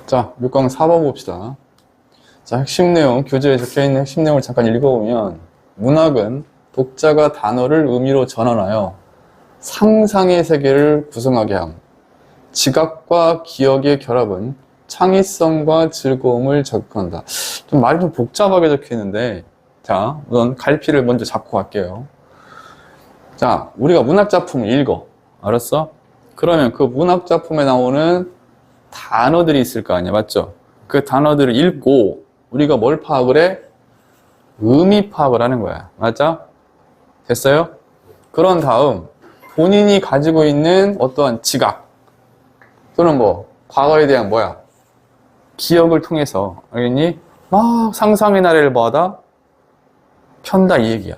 자, 육강 4번 봅시다. 자, 핵심 내용, 교재에 적혀있는 핵심 내용을 잠깐 읽어보면, 문학은 독자가 단어를 의미로 전환하여 상상의 세계를 구성하게 함. 지각과 기억의 결합은 창의성과 즐거움을 자극한다. 좀 말이 좀 복잡하게 적혀있는데, 자, 우선 갈피를 먼저 잡고 갈게요. 자, 우리가 문학작품을 읽어. 알았어? 그러면 그 문학작품에 나오는 단어들이 있을 거 아니야, 맞죠? 그 단어들을 읽고 우리가 뭘 파악을 해? 의미 파악을 하는 거야, 맞죠? 됐어요? 그런 다음 본인이 가지고 있는 어떠한 지각 또는 뭐 과거에 대한 뭐야 기억을 통해서, 알겠니? 막 상상의 나래를 받아 편다 이 얘기야.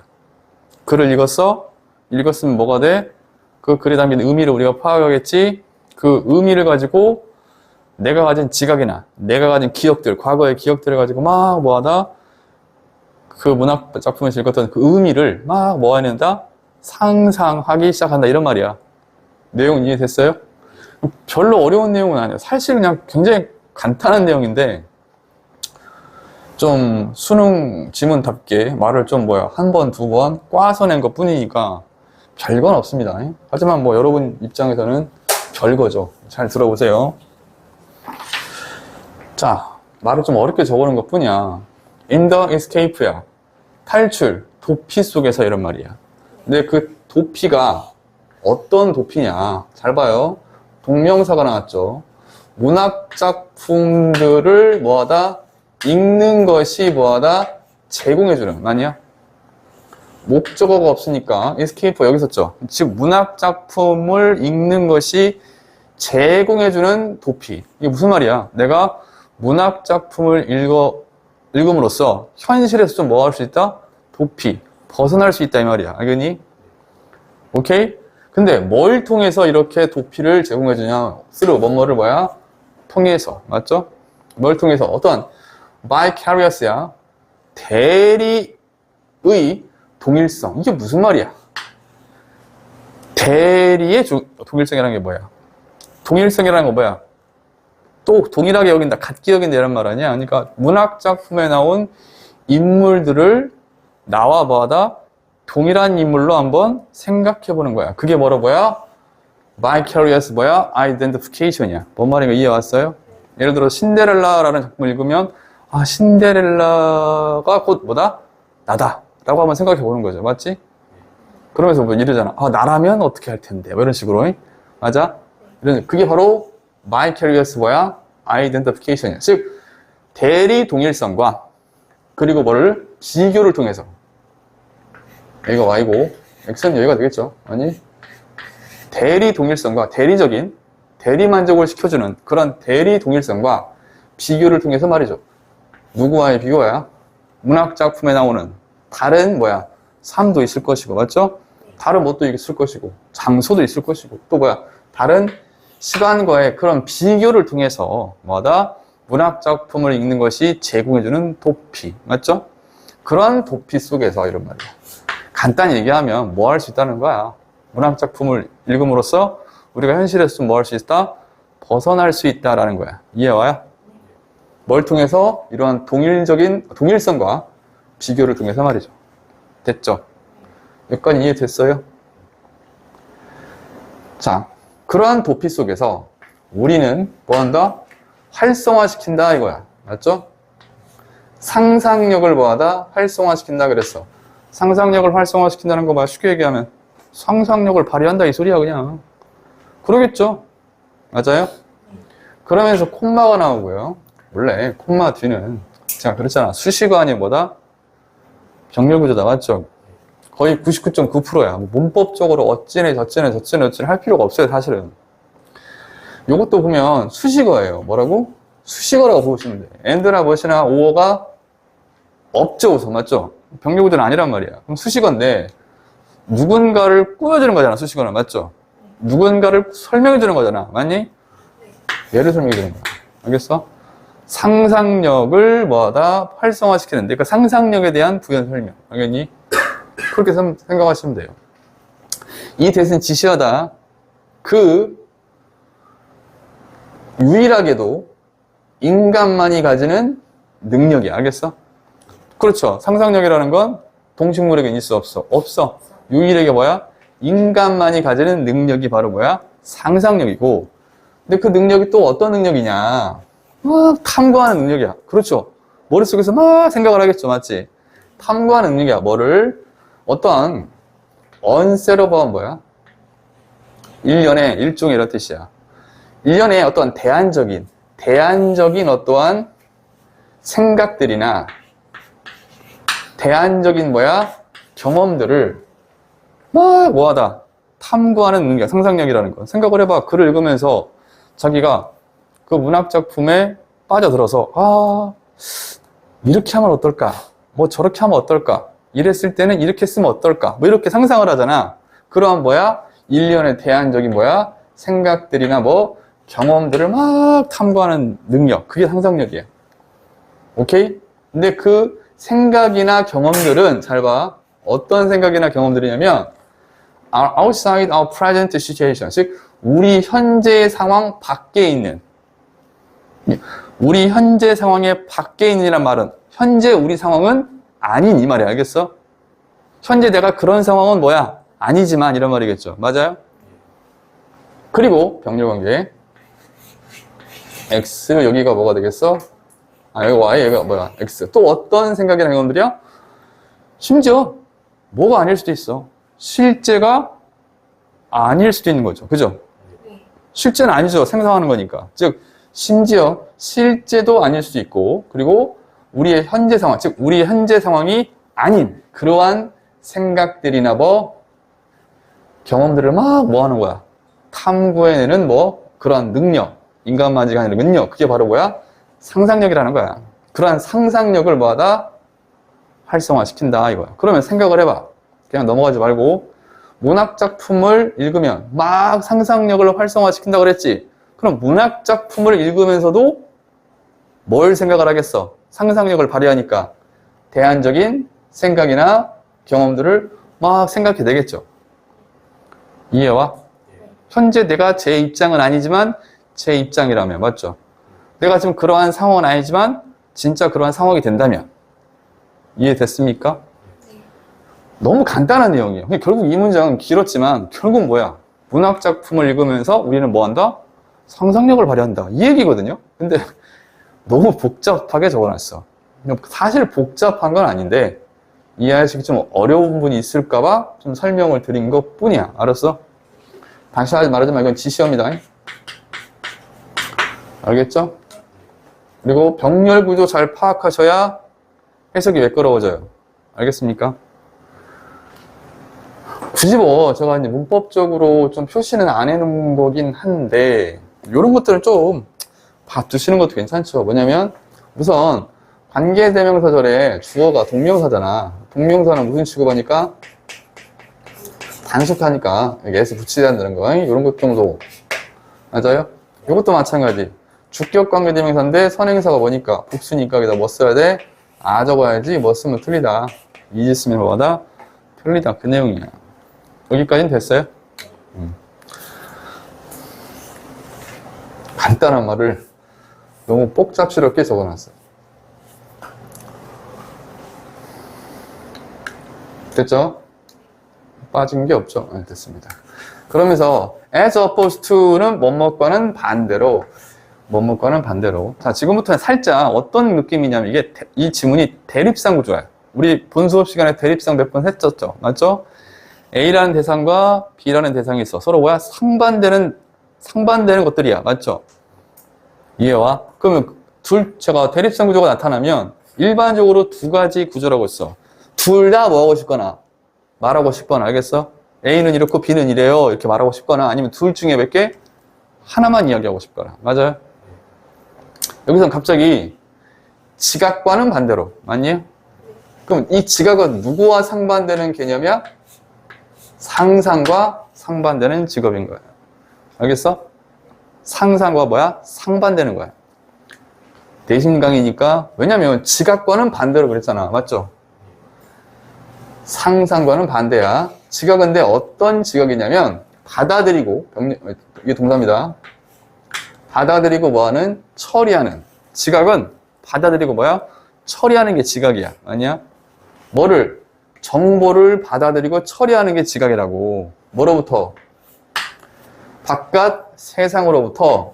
글을 읽었어? 읽었으면 뭐가 돼? 그 글에 담긴 의미를 우리가 파악하겠지? 그 의미를 가지고 내가 가진 지각이나 내가 가진 기억들, 과거의 기억들을 가지고 막 뭐하다? 그 문학 작품에서 읽었던 그 의미를 막 뭐하는다? 상상하기 시작한다 이런 말이야. 내용은 이해됐어요? 별로 어려운 내용은 아니에요. 사실 그냥 굉장히 간단한 내용인데 좀 수능 지문답게 말을 좀 한 번, 두 번 꽈서 낸 것 뿐이니까 별건 없습니다. 하지만 뭐 여러분 입장에서는 별거죠. 잘 들어보세요. 자, 말을 좀 어렵게 적어놓은 것 뿐이야. In the escape야. 탈출, 도피 속에서 이런 말이야. 근데 그 도피가 어떤 도피냐. 잘 봐요. 동명사가 나왔죠. 문학작품들을 뭐하다? 읽는 것이 뭐하다? 제공해주는. 아니야? 목적어가 없으니까 escape 여기 있었죠. 즉 문학작품을 읽는 것이 제공해주는 도피. 이게 무슨 말이야? 내가 문학작품을 읽음으로써 현실에서 좀 뭐 할 수 있다? 도피, 벗어날 수 있다 이 말이야. 알겠니? 오케이? 근데 뭘 통해서 이렇게 도피를 제공해주냐? through, 뭐뭐를 뭐야? 통해서. 맞죠? 뭘 통해서? 어떠한 vicarious야. 대리의 동일성. 이게 무슨 말이야? 대리의 동일성이라는 게 뭐야? 동일성이라는 건 뭐야? 또 동일하게 여긴다, 같게 여긴다 이런 말 아니야? 그러니까 문학작품에 나온 인물들을 나와 봐다 동일한 인물로 한번 생각해 보는 거야. 그게 뭐야? vicarious 뭐야? identification이야. 뭔 말인가 이해 왔어요? 예를 들어 신데렐라라는 작품을 읽으면 아, 신데렐라가 곧 뭐다? 나다 라고 한번 생각해 보는 거죠. 맞지? 그러면서 뭐 이러잖아. 아, 나라면 어떻게 할 텐데 뭐 이런 식으로. 맞아? 그게 바로 vicarious 뭐야? identification이야. 즉 대리 동일성과 그리고 뭐를 비교를 통해서 여기가 y고 x는 여기가 되겠죠. 아니 대리 동일성과 대리적인 대리 만족을 시켜주는 그런 대리 동일성과 비교를 통해서 말이죠. 누구와의 비교야? 문학 작품에 나오는 다른 뭐야? 삶도 있을 것이고, 맞죠? 다른 것도 있을 것이고, 장소도 있을 것이고, 또 뭐야? 다른 시간과의 그런 비교를 통해서 뭐다? 문학 작품을 읽는 것이 제공해주는 도피, 맞죠? 그런 도피 속에서 이런 말이야. 간단히 얘기하면 뭐 할 수 있다는 거야? 문학 작품을 읽음으로써 우리가 현실에서 좀 뭐 할 수 있다? 벗어날 수 있다라는 거야. 이해와요? 뭘 통해서? 이러한 동일성과 비교를 통해서 말이죠. 됐죠? 여기까지 이해됐어요? 자, 그러한 도피 속에서 우리는 뭐 한다? 활성화시킨다 이거야. 맞죠? 상상력을 뭐하다? 활성화시킨다 그랬어. 상상력을 활성화시킨다는 거 봐. 쉽게 얘기하면 상상력을 발휘한다 이 소리야 그냥. 그러겠죠? 맞아요? 그러면서 콤마가 나오고요. 원래 콤마 뒤는 제가 그랬잖아. 수식어아니 뭐다? 병렬구조다. 맞죠? 거의 99.9%야. 문법적으로 어찌네 저찌네 할 필요가 없어요 사실은. 요것도 보면 수식어예요. 뭐라고? 수식어라고 보시면 돼. and나 what이나 or가 없죠 우선. 맞죠? 병렬구조는 아니란 말이야. 그럼 수식어인데 누군가를 꾸며주는 거잖아 수식어는. 맞죠? 누군가를 설명해주는 거잖아. 맞니? 얘를 설명해주는 거야. 알겠어? 상상력을 뭐하다? 활성화시키는데 그러니까 상상력에 대한 부연 설명. 알겠니? 그렇게 생각하시면 돼요. 이 대신 지시하다. 그 유일하게도 인간만이 가지는 능력이야. 알겠어? 그렇죠. 상상력이라는 건 동식물에게 있을 수 없어. 없어. 유일하게 뭐야? 인간만이 가지는 능력이 바로 뭐야? 상상력이고. 근데 그 능력이 또 어떤 능력이냐? 막 탐구하는 능력이야. 그렇죠. 머릿속에서 막 생각을 하겠죠. 맞지? 탐구하는 능력이야. 뭐를? 어떠한 언셋러버한 뭐야? 일련의 일종의 이런 뜻이야. 일련의 어떠한 대안적인 어떠한 생각들이나 대안적인 뭐야? 경험들을 막 뭐하다 탐구하는 능력, 상상력이라는 거. 생각을 해봐. 글을 읽으면서 자기가 그 문학 작품에 빠져들어서 이렇게 하면 어떨까? 뭐 저렇게 하면 어떨까? 이랬을 때는 이렇게 쓰면 어떨까? 뭐 이렇게 상상을 하잖아. 그러한 뭐야? 일련의 대안적인 뭐야? 생각들이나 뭐 경험들을 막 탐구하는 능력. 그게 상상력이야. 오케이? 근데 그 생각이나 경험들은 잘 봐. 어떤 생각이나 경험들이냐면 outside our present situation. 즉 우리 현재의 상황 밖에 있는, 우리 현재 상황의 밖에 있는이란 말은 현재 우리 상황은 아닌 이 말이야. 알겠어? 현재 내가 그런 상황은 뭐야? 아니지만 이런 말이겠죠. 맞아요? 그리고 병렬관계 X 여기가 뭐가 되겠어? 여기 Y 여기가 뭐야? X. 또 어떤 생각이나 경험들이야? 심지어 뭐가 아닐 수도 있어. 실제가 아닐 수도 있는 거죠. 그죠? 실제는 아니죠. 생성하는 거니까. 즉 심지어 실제도 아닐 수도 있고, 그리고 우리의 현재 상황, 즉 우리의 현재 상황이 아닌 그러한 생각들이나 뭐 경험들을 막 뭐 하는 거야? 탐구해내는 뭐 그러한 능력, 인간만지가 아니라 능력. 그게 바로 뭐야? 상상력이라는 거야. 그러한 상상력을 뭐하다? 활성화시킨다 이거야. 그러면 생각을 해봐. 그냥 넘어가지 말고 문학 작품을 읽으면 막 상상력을 활성화시킨다고 그랬지. 그럼 문학 작품을 읽으면서도 뭘 생각을 하겠어? 상상력을 발휘하니까 대안적인 생각이나 경험들을 막 생각해내겠죠. 이해와? 현재 내가 제 입장은 아니지만 제 입장이라면, 맞죠? 내가 지금 그러한 상황은 아니지만 진짜 그러한 상황이 된다면. 이해됐습니까? 너무 간단한 내용이에요. 결국 이 문장은 길었지만 결국 뭐야? 문학 작품을 읽으면서 우리는 뭐 한다? 상상력을 발휘한다. 이 얘기거든요. 근데 너무 복잡하게 적어놨어. 사실 복잡한 건 아닌데 이해하시기 좀 어려운 부분이 있을까봐 좀 설명을 드린 것 뿐이야. 알았어? 다시 말하자면 이건 지시어입니다. 알겠죠? 그리고 병렬 구조 잘 파악하셔야 해석이 매끄러워져요. 알겠습니까? 굳이 뭐 제가 이제 문법적으로 좀 표시는 안 해놓은 거긴 한데 이런 것들은 좀 봐두시는 것도 괜찮죠. 뭐냐면 우선 관계대명사절에 주어가 동명사잖아. 동명사는 무슨 취급하니까? 단축하니까 여기 S 붙이지 않는 거 이런 것 정도 맞아요? 이것도 마찬가지. 주격관계대명사인데 선행사가 뭐니까? 복수니까 여기다 뭐 써야 돼? 적어야지. 뭐 쓰면 틀리다. 이지 쓰면 뭐다? 틀리다. 그 내용이야. 여기까지는 됐어요? 간단한 말을 너무 복잡스럽게 적어놨어요. 됐죠? 빠진 게 없죠? 네, 됐습니다. 그러면서 as opposed to는 뭐뭐과는 반대로 자, 지금부터는 살짝 어떤 느낌이냐면 이게 이 지문이 대립상 구조야. 우리 본 수업 시간에 대립상 몇 번 했었죠? 맞죠? A라는 대상과 B라는 대상이 있어. 서로 뭐야? 상반되는 것들이야. 맞죠? 이해와? 그러면 제가 대립상 구조가 나타나면 일반적으로 두 가지 구조라고 했어. 둘 다 뭐 하고 싶거나 말하고 싶거나. 알겠어? A는 이렇고 B는 이래요. 이렇게 말하고 싶거나 아니면 둘 중에 몇 개? 하나만 이야기하고 싶거나. 맞아요? 여기서는 갑자기 지각과는 반대로. 맞니? 그럼 이 지각은 누구와 상반되는 개념이야? 상상과 상반되는 직업인 거야. 알겠어? 상상과 뭐야? 상반되는 거야. 대신 강의니까. 왜냐면 지각과는 반대로 그랬잖아. 맞죠? 상상과는 반대야. 지각은 근데 어떤 지각이냐면 받아들이고, 이게 동사입니다. 받아들이고 뭐하는? 처리하는. 지각은 받아들이고 뭐야? 처리하는 게 지각이야. 아니야? 뭐를? 정보를 받아들이고 처리하는 게 지각이라고. 뭐로부터? 바깥 세상으로부터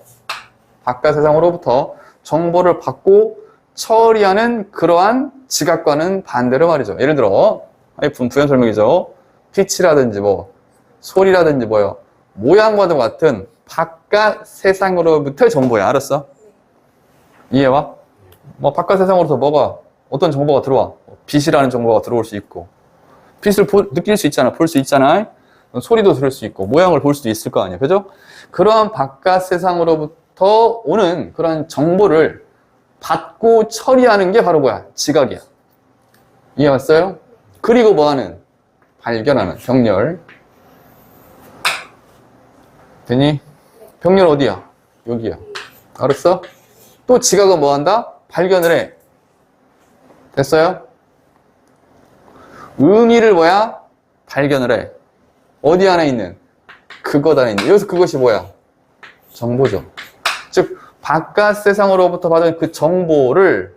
정보를 받고 처리하는 그러한 지각과는 반대로 말이죠. 예를 들어, 부연 설명이죠. 빛이라든지 뭐, 소리라든지 뭐요. 모양과도 같은 바깥 세상으로부터의 정보야. 알았어? 이해와? 뭐, 바깥 세상으로부터 뭐가, 어떤 정보가 들어와. 빛이라는 정보가 들어올 수 있고, 빛을 느낄 수 있잖아. 볼 수 있잖아. 소리도 들을 수 있고, 모양을 볼 수도 있을 거 아니야. 그죠? 그러한 바깥 세상으로부터 오는 그런 정보를 받고 처리하는 게 바로 뭐야? 지각이야. 이해 왔어요? 그리고 뭐하는? 발견하는, 병렬. 되니? 병렬 어디야? 여기야. 알았어? 또 지각은 뭐 한다? 발견을 해. 됐어요? 의미를 뭐야? 발견을 해. 어디 안에 있는? 그것 안에 있는. 여기서 그것이 뭐야? 정보죠. 즉, 바깥 세상으로부터 받은 그 정보를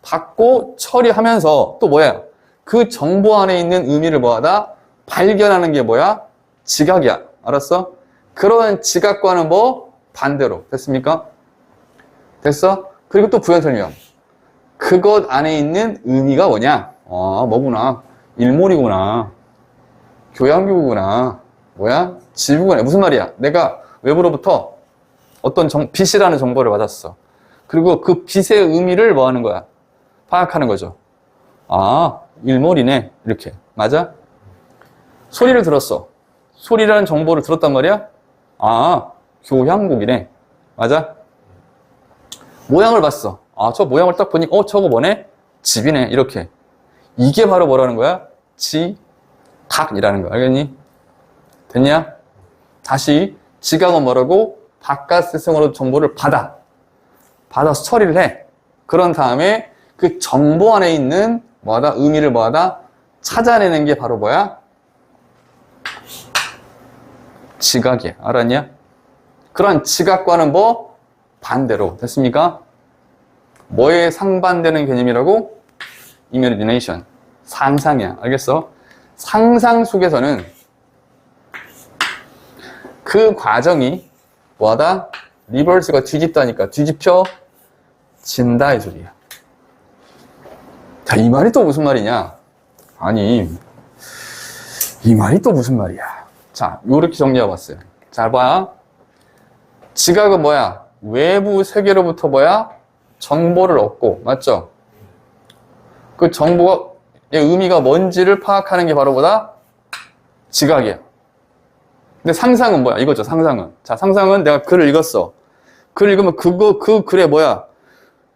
받고 처리하면서 또 뭐야? 그 정보 안에 있는 의미를 뭐하다? 발견하는 게 뭐야? 지각이야. 알았어? 그런 지각과는 뭐? 반대로. 됐습니까? 됐어? 그리고 또 부연 설명. 그것 안에 있는 의미가 뭐냐? 뭐구나. 일몰이구나. 교양교구나. 뭐야? 지구구나. 무슨 말이야? 내가 외부로부터 어떤 빛이라는 정보를 받았어. 그리고 그 빛의 의미를 뭐 하는 거야? 파악하는 거죠. 일몰이네. 이렇게. 맞아? 소리를 들었어. 소리라는 정보를 들었단 말이야? 교향곡이네. 맞아? 모양을 봤어. 저 모양을 딱 보니까, 저거 뭐네? 집이네. 이렇게. 이게 바로 뭐라는 거야? 지각이라는 거야. 알겠니? 됐냐? 다시, 지각은 뭐라고? 바깥 세상으로 정보를 받아서 처리를 해. 그런 다음에 그 정보 안에 있는 뭐하다? 의미를 뭐하다? 찾아내는 게 바로 뭐야? 지각이야. 알았냐? 그런 지각과는 뭐? 반대로. 됐습니까? 뭐에 상반되는 개념이라고? imagination. 상상이야. 알겠어? 상상 속에서는 그 과정이 뭐하다? 리버스가 뒤집다니까 뒤집혀진다 이 소리야. 자, 이 말이 또 무슨 말이냐? 아니, 이 말이 또 무슨 말이야? 자, 요렇게 정리하고 왔어요. 잘 봐. 지각은 뭐야? 외부 세계로부터 뭐야? 정보를 얻고, 맞죠? 그 정보의 의미가 뭔지를 파악하는 게 바로 뭐다? 지각이야. 근데 상상은 뭐야? 이거죠, 상상은. 자, 상상은 내가 글을 읽었어. 글을 읽으면 그 글에 뭐야?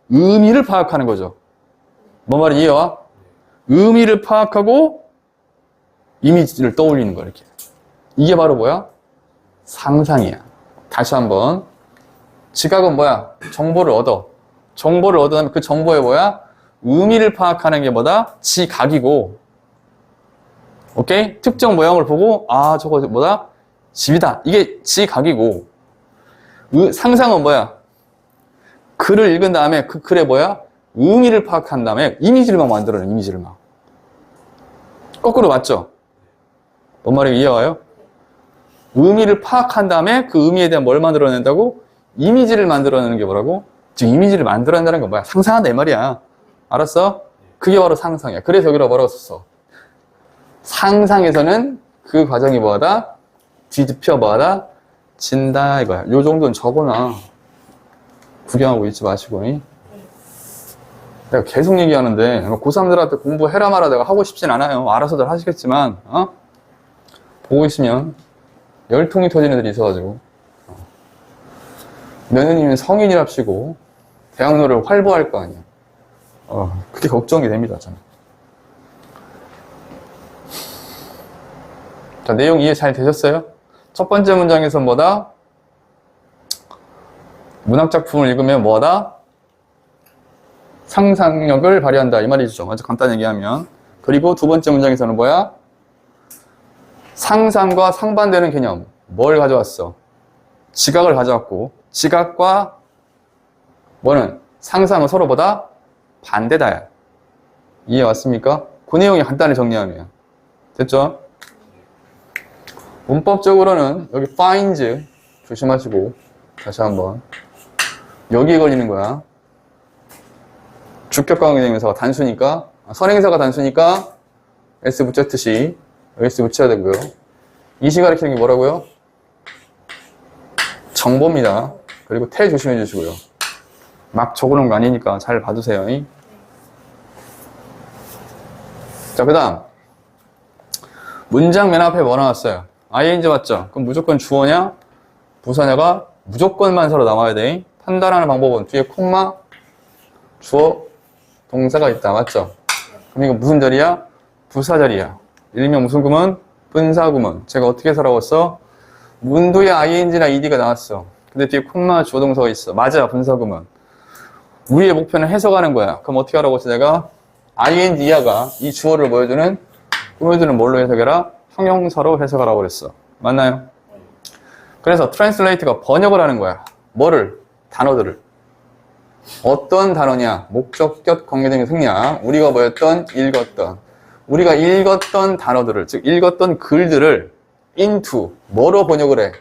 의미를 파악하는 거죠. 뭐 말이 이해와? 의미를 파악하고 이미지를 떠올리는 거야, 이렇게. 이게 바로 뭐야? 상상이야. 다시 한번. 지각은 뭐야? 정보를 얻어. 정보를 얻으면 그 정보에 뭐야? 의미를 파악하는 게 뭐다? 지각이고. 오케이? 특정 모양을 보고, 저거 뭐다? 집이다. 이게 지각이고. 상상은 뭐야? 글을 읽은 다음에 그 글에 뭐야? 의미를 파악한 다음에 이미지를 막 만들어내, 이미지를 막. 거꾸로 맞죠? 뭔 말인지 이해와요? 의미를 파악한 다음에 그 의미에 대한 뭘 만들어낸다고? 이미지를 만들어내는 게 뭐라고? 즉, 이미지를 만들어낸다는 건 뭐야? 상상한다, 이 말이야. 알았어? 그게 바로 상상이야. 그래서 여기로 뭐라고 썼어? 상상에서는 그 과정이 뭐하다? 뒤집혀 뭐하다? 진다, 이거야. 요 정도는 적어놔. 구경하고 있지 마시고. 내가 계속 얘기하는데, 고3들한테 공부해라 마라 내가 하고 싶진 않아요. 알아서들 하시겠지만, 보고 있으면 열통이 터지는 애들이 있어가지고. 며느님은 성인이랍시고, 대학로를 활보할 거 아니야. 그게 걱정이 됩니다, 저는. 자, 내용 이해 잘 되셨어요? 첫 번째 문장에서 뭐다? 문학작품을 읽으면 뭐다? 상상력을 발휘한다. 이 말이죠. 아주 간단히 얘기하면. 그리고 두 번째 문장에서는 뭐야? 상상과 상반되는 개념. 뭘 가져왔어? 지각을 가져왔고, 지각과 뭐는? 상상은 서로보다 반대다야. 이해 왔습니까? 그 내용이 간단히 정리하면. 됐죠? 문법적으로는 여기 finds 조심하시고 다시 한번 여기에 걸리는 거야. 주격관계대명사가 단수니까 선행사가 단수니까 S 붙였듯이 S 붙여야 되고요. 이 시 가리키는 게 뭐라고요? 정보입니다. 그리고 태 조심해 주시고요. 막 적어놓은 거 아니니까 잘 봐두세요. 자, 그 다음 문장 맨 앞에 뭐 나왔어요? ing 맞죠? 그럼 무조건 주어냐? 부사냐가 무조건만 서로 나와야 돼. 판단하는 방법은 뒤에 콤마 주어 동사가 있다. 맞죠? 그럼 이거 무슨 자리야? 부사 자리야. 일명 무슨 구문? 분사 구문. 제가 어떻게 살아왔어? 문도에 ing나 ed가 나왔어. 근데 뒤에 콤마 주어 동사가 있어. 맞아, 분사 구문. 우리의 목표는 해석하는 거야. 그럼 어떻게 하라고 했어? 내가 ing 이하가 이 주어를 보여주는 뭘로 해석해라? 형용사로 해석하라고 그랬어. 맞나요? 그래서 트랜슬레이트가 번역을 하는 거야. 뭐를? 단어들을. 어떤 단어냐? 목적격 관계대명사 생략. 우리가 뭐였던? 읽었던. 우리가 읽었던 단어들을, 즉 읽었던 글들을 into 뭐로 번역을 해?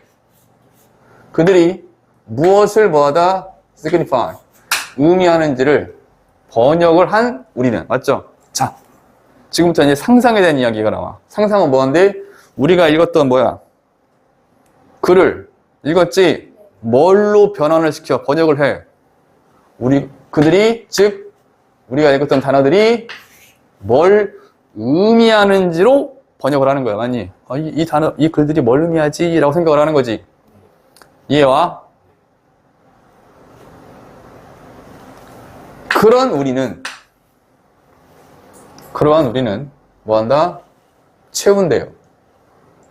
그들이 무엇을 뭐하다? signify 의미하는지를 번역을 한 우리는. 맞죠? 자, 지금부터 이제 상상에 대한 이야기가 나와. 상상은 뭐한데? 우리가 읽었던 뭐야? 글을 읽었지? 뭘로 변환을 시켜 번역을 해? 그들이, 즉 우리가 읽었던 단어들이 뭘 의미하는지로 번역을 하는 거야. 맞니? 이 단어, 이 글들이 뭘 의미하지? 라고 생각을 하는 거지. 이해와? 그러한 우리는 뭐 한다? 채운대요.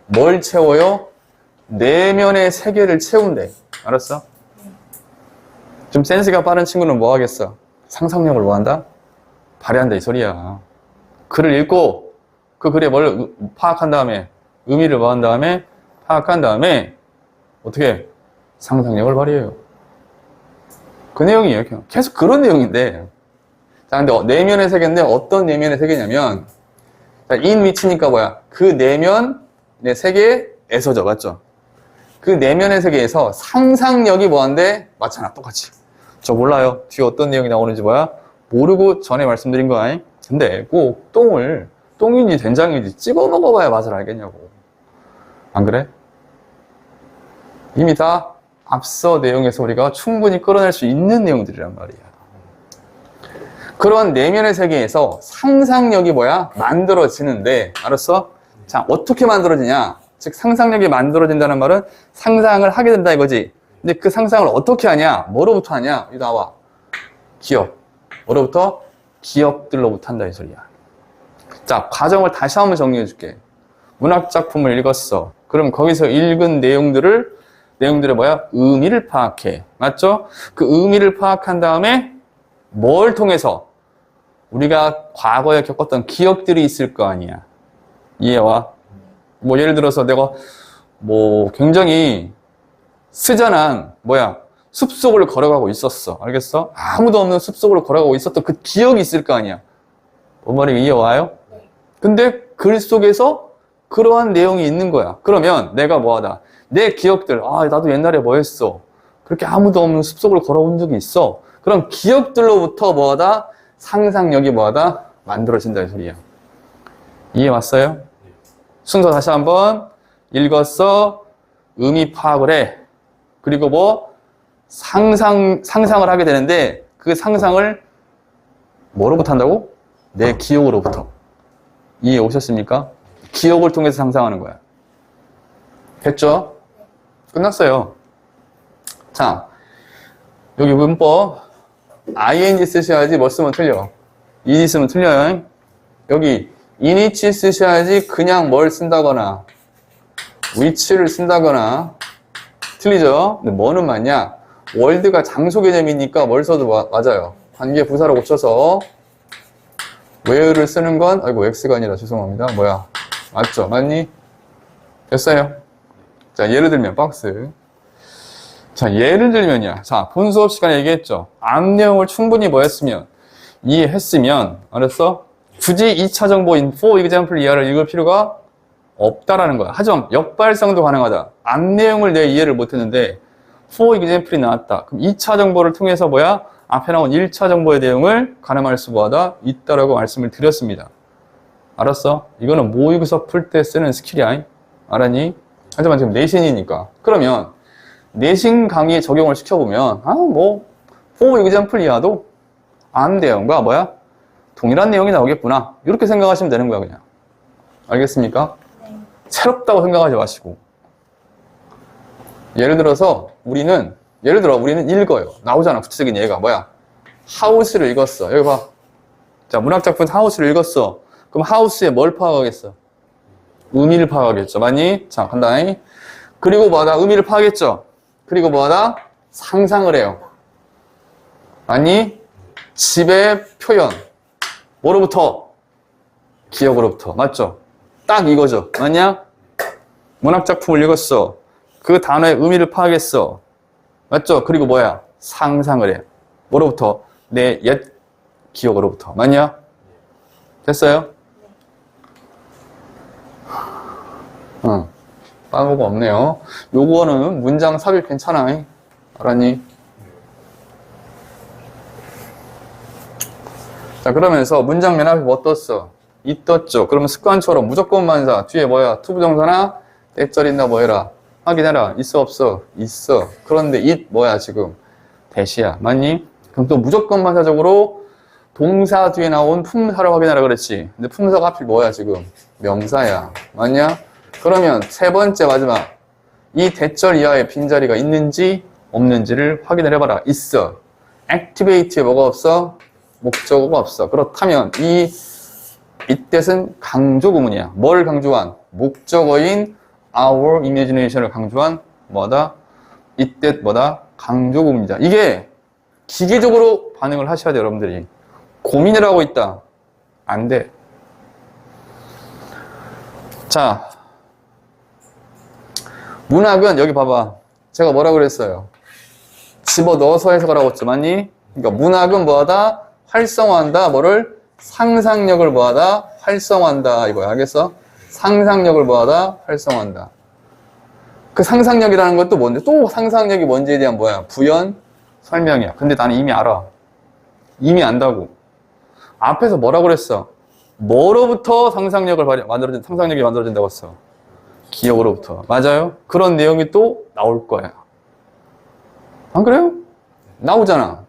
뭘 채워요? 내면의 세계를 채운대. 알았어? 좀 센스가 빠른 친구는 뭐 하겠어? 상상력을 뭐 한다? 발휘한다 이 소리야. 글을 읽고 그 글에 뭘 파악한 다음에 의미를 뭐 한 다음에 파악한 다음에 어떻게 상상력을 발휘해요. 그 내용이에요. 계속 그런 내용인데. 자, 근데 내면의 세계인데 어떤 내면의 세계냐면 자, in which니까 뭐야? 그 내면의 세계에서죠. 맞죠? 그 내면의 세계에서 상상력이 뭐한데? 맞잖아. 똑같이. 저 몰라요. 뒤에 어떤 내용이 나오는지 뭐야? 모르고 전에 말씀드린 거 아니? 근데 꼭 똥인지 된장인지 찍어 먹어봐야 맛을 알겠냐고. 안 그래? 이미 다 앞서 내용에서 우리가 충분히 끌어낼 수 있는 내용들이란 말이야. 그런 내면의 세계에서 상상력이 뭐야? 만들어지는데, 알았어? 자, 어떻게 만들어지냐? 즉, 상상력이 만들어진다는 말은 상상을 하게 된다 이거지. 근데 그 상상을 어떻게 하냐? 뭐로부터 하냐? 여기 나와. 기억. 뭐로부터? 기억들로부터 한다 이 소리야. 자, 과정을 다시 한번 정리해 줄게. 문학작품을 읽었어. 그럼 거기서 읽은 내용들의 뭐야? 의미를 파악해. 맞죠? 그 의미를 파악한 다음에 뭘 통해서? 우리가 과거에 겪었던 기억들이 있을 거 아니야. 이해와? 뭐 예를 들어서 내가 뭐 굉장히 스잔한 숲속을 걸어가고 있었어. 알겠어? 아무도 없는 숲속을 걸어가고 있었던 그 기억이 있을 거 아니야. 뭔 말이 이해와요? 근데 글 속에서 그러한 내용이 있는 거야. 그러면 내가 뭐하다? 내 기억들, 나도 옛날에 뭐 했어? 그렇게 아무도 없는 숲속을 걸어온 적이 있어. 그럼 기억들로부터 뭐하다? 상상력이 뭐하다? 만들어진다 이 소리야. 이해 왔어요? 순서 다시 한번. 읽었어. 의미 파악을 해. 그리고 상상을 하게 되는데 그 상상을 뭐로부터 한다고? 내 기억으로부터. 이해 오셨습니까? 기억을 통해서 상상하는 거야. 됐죠? 끝났어요. 자, 여기 문법 ing 쓰셔야지 뭐 쓰면 틀려. ed 쓰면 틀려요. 여기 inich 쓰셔야지 그냥 뭘 쓴다거나 which를 쓴다거나 틀리죠? 근데 뭐는 맞냐? 월드가 장소 개념이니까 뭘 써도 맞아요. 관계 부사로 고쳐서 where를 쓰는 건 x가 아니라 죄송합니다. 맞죠? 맞니? 됐어요. 자, 예를 들면 박스 자, 예를 들면요. 자, 본 수업 시간에 얘기했죠. 앞 내용을 충분히 뭐 했으면, 이해했으면, 알았어? 굳이 2차 정보인 for example 이하를 읽을 필요가 없다라는 거야. 하지만 역발상도 가능하다. 앞 내용을 내 이해를 못했는데, for example이 나왔다. 그럼 2차 정보를 통해서 뭐야? 앞에 나온 1차 정보의 내용을 가늠할 수 뭐하다? 있다라고 말씀을 드렸습니다. 알았어? 이거는 모의고사 풀 때 쓰는 스킬이야. 알았니? 하지만 지금 내신이니까. 그러면 내신 강의에 적용을 시켜보면 for example 이하도 앞 내용과 뭐야? 동일한 내용이 나오겠구나. 이렇게 생각하시면 되는 거야, 그냥. 알겠습니까? 네. 새롭다고 생각하지 마시고. 예를 들어 우리는 읽어요. 나오잖아, 구체적인 예가. 뭐야? 하우스를 읽었어. 여기 봐. 자, 문학작품 하우스를 읽었어. 그럼 하우스에 뭘 파악하겠어? 의미를 파악하겠죠. 맞니? 자, 간다. 그리고 뭐하다? 의미를 파악했죠. 그리고 뭐하다? 상상을 해요. 맞니? 집의 표현. 뭐로부터? 기억으로부터. 맞죠? 딱 이거죠. 맞냐? 문학작품을 읽었어. 그 단어의 의미를 파악했어. 맞죠? 그리고 뭐야? 상상을 해. 뭐로부터? 내 옛 기억으로부터. 맞냐? 됐어요? 응. 빠고가 없네요. 요거는 문장 삽입 괜찮아. 알았니? 자, 그러면서 문장 맨 앞에 뭐 떴어? 이 떴죠. 그러면 습관처럼 무조건 만사. 뒤에 뭐야? 투부정사나 때절이나 뭐 해라. 확인해라. 있어 없어? 있어. 그런데 it 뭐야 지금? 대시야. 맞니? 그럼 또 무조건 만사적으로 동사 뒤에 나온 품사를 확인하라 그랬지. 근데 품사가 하필 뭐야 지금? 명사야. 맞냐? 그러면 세 번째 마지막. 이 대절 이하의 빈자리가 있는지 없는지를 확인을 해봐라. 있어. activate에 뭐가 없어? 목적어가 없어. 그렇다면 이 뜻은 강조 구문이야. 뭘 강조한? 목적어인 our imagination을 강조한 뭐다? 이 뜻 뭐다? 강조 구문이다. 이게 기계적으로 반응을 하셔야 돼요, 여러분들이. 고민을 하고 있다. 안 돼. 자, 문학은 여기 봐봐. 제가 뭐라고 그랬어요? 집어넣어서 해석하라고 했죠. 맞니? 그러니까 문학은 뭐하다? 활성화한다. 뭐를? 상상력을 뭐하다? 활성화한다. 이거야. 알겠어? 상상력을 뭐하다? 활성화한다. 그 상상력이라는 것도 뭔데? 또 상상력이 뭔지에 대한 뭐야? 부연 설명이야. 근데 나는 이미 알아. 이미 안다고. 앞에서 뭐라고 그랬어? 뭐로부터 상상력이 만들어진다고 했어? 기억으로부터. 맞아요? 그런 내용이 또 나올 거야. 안 그래요? 나오잖아.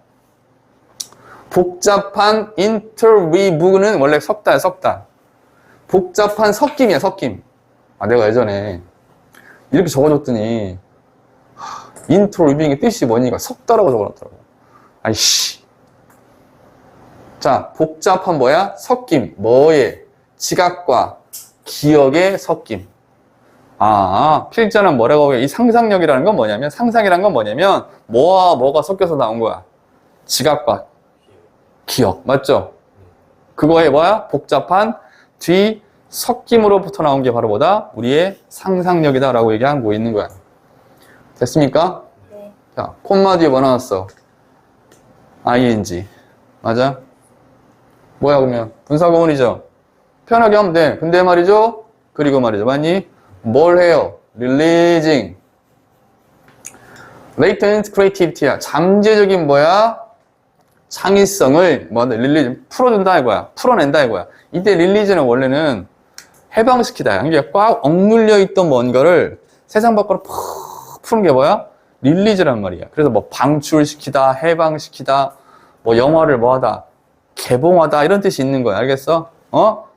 복잡한 interweave는 원래 섞다야, 섞다. 복잡한 섞임이야, 섞임. 아, 내가 예전에 이렇게 적어줬더니 interweaving의 뜻이 뭐니까 섞다라고 적어놨더라고. 아이씨. 자, 복잡한 뭐야? 섞임. 뭐에? 지각과 기억의 섞임. 아, 필자는 뭐라고 해? 이 상상력이라는 건 뭐냐면, 상상이라는 건 뭐냐면, 뭐와 뭐가 섞여서 나온 거야? 지각과 기억. 맞죠? 그거에 뭐야? 복잡한 뒤 섞임으로부터 나온 게 바로 뭐다? 우리의 상상력이다라고 얘기하고 있는 거야. 됐습니까? 네. 자, 콤마 뒤에 뭐 나왔어? ing. 맞아? 뭐야, 그러면? 분사구문이죠? 편하게 하면 돼. 근데 말이죠? 그리고 말이죠. 맞니? 뭘 해요? releasing. latent creativity야. 잠재적인 뭐야? 창의성을 release, 풀어준다 이거야. 풀어낸다 이거야. 이때 release는 원래는 해방시키다. 이게 꽉 억눌려 있던 뭔가를 세상 밖으로 푹 푸는 게 뭐야? release란 말이야. 그래서 뭐 방출시키다, 해방시키다, 뭐 영화를 뭐하다, 개봉하다 이런 뜻이 있는 거야. 알겠어?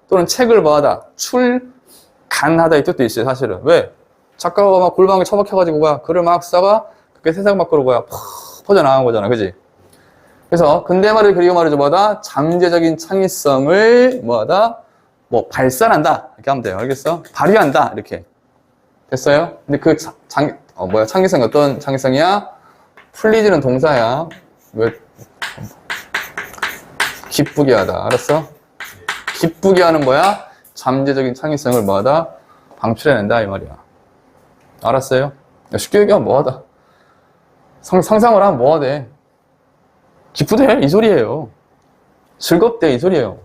또는 책을 뭐하다, 출간하다 이 뜻도 있어요. 사실은. 왜? 작가가 막 골방에 처박혀가지고 뭐야, 글을 막 쓰다가 그게 세상 밖으로 뭐야, 푹 퍼져나간 거잖아. 그지? 그래서 근대 말을 그리고 말이죠. 뭐다? 잠재적인 창의성을 뭐하다? 뭐 발산한다. 이렇게 하면 돼요. 알겠어? 발휘한다. 이렇게. 됐어요? 근데 그 창의성이 어떤 창의성이야? 풀리지는 동사야. 왜? 기쁘게 하다. 알았어? 기쁘게 하는 뭐야? 잠재적인 창의성을 뭐하다? 방출해낸다. 이 말이야. 알았어요? 쉽게 얘기하면 뭐하다? 상상을 하면 뭐가 돼? 기쁘대 이 소리예요. 즐겁대 이 소리예요.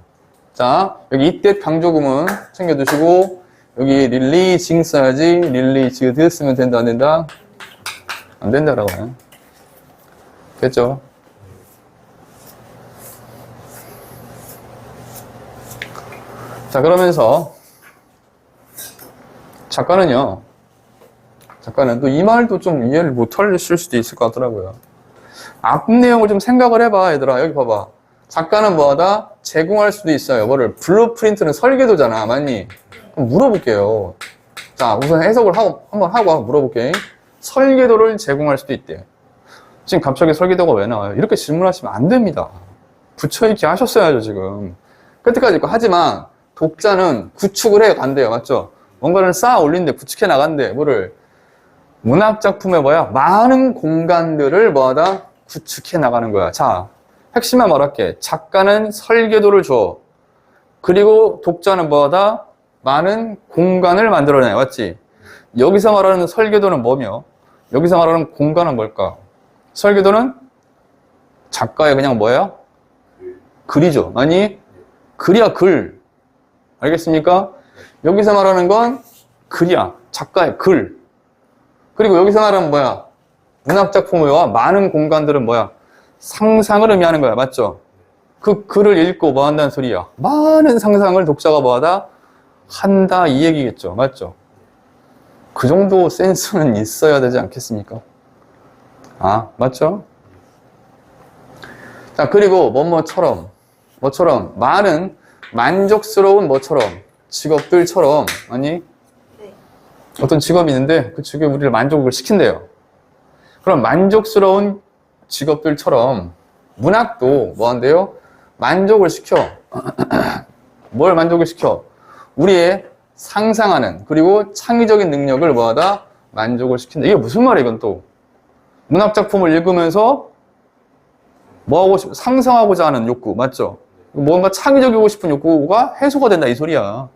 자, 여기 이때 강조구문 챙겨두시고 여기 릴리징 써야지. 릴리징 쓰면 된다 안 된다? 안 된다라고 해. 됐죠? 자, 그러면서 작가는 또 이 말도 좀 이해를 못하실 수도 있을 것 같더라고요. 앞 내용을 좀 생각을 해봐, 얘들아. 여기 봐봐. 작가는 뭐하다? 제공할 수도 있어요. 뭐를? 블루프린트는 설계도잖아, 맞니? 그럼 물어볼게요. 자, 우선 해석을 한번 하고 물어볼게. 설계도를 제공할 수도 있대. 지금 갑자기 설계도가 왜 나와요? 이렇게 질문하시면 안 됩니다. 붙여있게 하셨어야죠, 지금. 끝까지 있고. 하지만 독자는 구축을 해요, 간대요. 맞죠? 뭔가를 쌓아 올린데 구축해 나간대. 뭐를? 문학작품에 많은 공간들을 뭐하다? 구축해 나가는 거야. 자, 핵심만 말할게. 작가는 설계도를 줘. 그리고 독자는 뭐하다? 많은 공간을 만들어내. 맞지? 여기서 말하는 설계도는 뭐며? 여기서 말하는 공간은 뭘까? 설계도는 작가의 그냥 뭐예요? 글이죠. 아니, 글이야, 글. 알겠습니까? 여기서 말하는 건 글이야. 작가의 글. 그리고 여기서 말하는 뭐야? 문학작품의 많은 공간들은 뭐야? 상상을 의미하는 거야. 맞죠? 그 글을 읽고 뭐 한다는 소리야? 많은 상상을 독자가 뭐하다? 한다 이 얘기겠죠. 맞죠? 그 정도 센스는 있어야 되지 않겠습니까? 아, 맞죠? 자, 그리고 뭐처럼 많은 만족스러운 뭐처럼 직업들처럼 아니 어떤 직업이 있는데 그 직업이 우리를 만족을 시킨대요. 그럼 만족스러운 직업들처럼 문학도 뭐 한대요? 만족을 시켜. 뭘 만족을 시켜? 우리의 상상하는 그리고 창의적인 능력을 뭐하다? 만족을 시킨다. 이게 무슨 말이야 이건 또? 문학작품을 읽으면서 뭐하고 싶어? 상상하고자 하는 욕구 맞죠? 뭔가 창의적이고 싶은 욕구가 해소가 된다 이 소리야.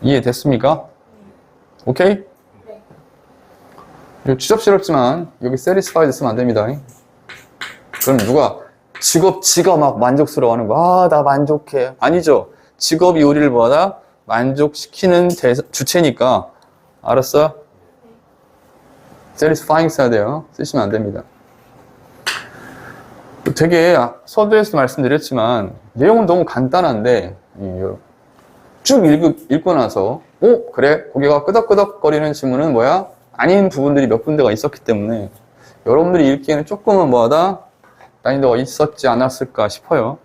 이해됐습니까? 오케이? 네. 추접스럽지만 여기 satisfied 쓰면 안 됩니다. 그럼 누가 직업지가 막 만족스러워하는 거. 아, 나 만족해. 아니죠. 직업이 우리를 뭐하다? 만족시키는 주체니까. 알았어? satisfying 써야 돼요. 쓰시면 안 됩니다. 되게 서두에서도 말씀드렸지만 내용은 너무 간단한데 쭉 읽고 나서 그래 고개가 끄덕끄덕거리는 질문은 뭐야? 아닌 부분들이 몇 군데가 있었기 때문에 여러분들이 읽기에는 조금은 뭐하다? 난이도가 있었지 않았을까 싶어요.